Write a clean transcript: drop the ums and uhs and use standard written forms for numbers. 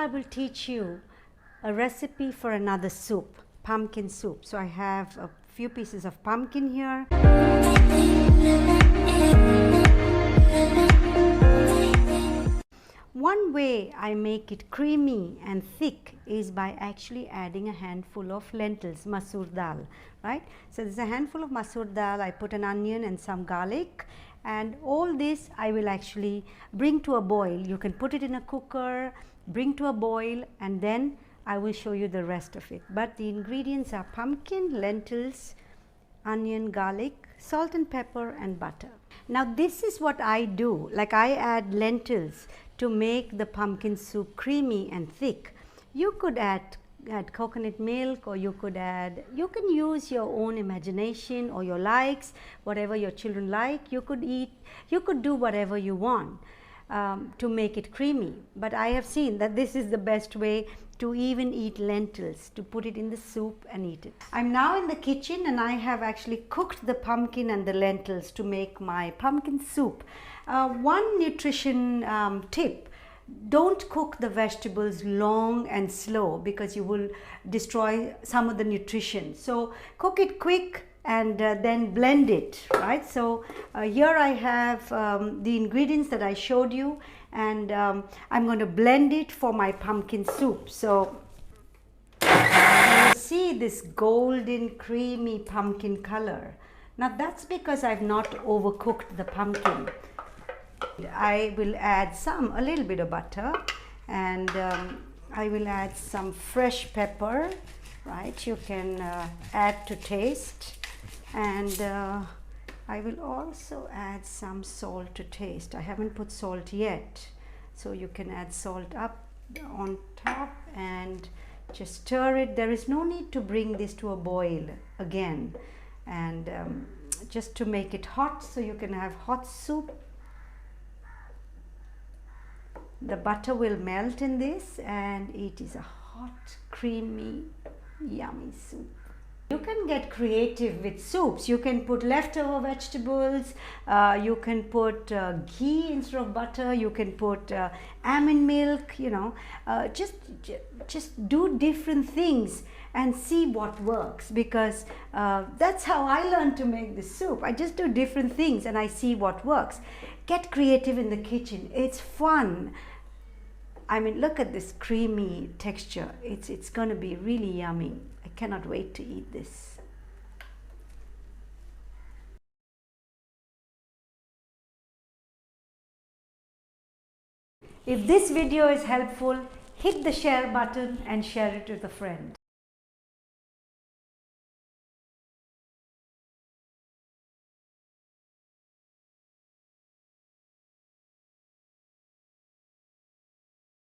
I will teach you a recipe for another soup, pumpkin soup. So I have a few pieces of pumpkin here. One way I make it creamy and thick is by actually adding a handful of lentils, masoor dal, right? So there's a handful of masoor dal. I put an onion and some garlic, and all this I will actually bring to a boil. You can put it in a cooker, bring to a boil, and then I will show you the rest of it. But the ingredients are pumpkin, lentils, onion, garlic, salt and pepper, and butter. Now this is what I do. Like, I add lentils to make the pumpkin soup creamy and thick. You could add coconut milk, or you can use your own imagination or your likes, whatever your children like. You could do whatever you want to make it creamy. But I have seen that this is the best way to even eat lentils, to put it in the soup and eat it. I'm now in the kitchen and I have actually cooked the pumpkin and the lentils to make my pumpkin soup. One nutrition tip: don't cook the vegetables long and slow, because you will destroy some of the nutrition. So cook it quick and then blend it, right? So here I have the ingredients that I showed you, and I'm going to blend it for my pumpkin soup. So you see this golden creamy pumpkin color. Now that's because I've not overcooked the pumpkin. I will add a little bit of butter, and I will add some fresh pepper, right? You can add to taste, and I will also add some salt to taste. I haven't put salt yet, so you can add salt up on top and just stir it. There is no need to bring this to a boil again, and just to make it hot so you can have hot soup. The butter will melt in this, and it is a hot, creamy, yummy soup. You can get creative with soups. You can put leftover vegetables, you can put ghee instead of butter, you can put almond milk, you know, just do different things and see what works, because that's how I learned to make this soup. I just do different things and I see what works. Get creative in the kitchen. It's fun. I mean, look at this creamy texture. It's going to be really yummy. I cannot wait to eat this. If this video is helpful, hit the share button and share it with a friend.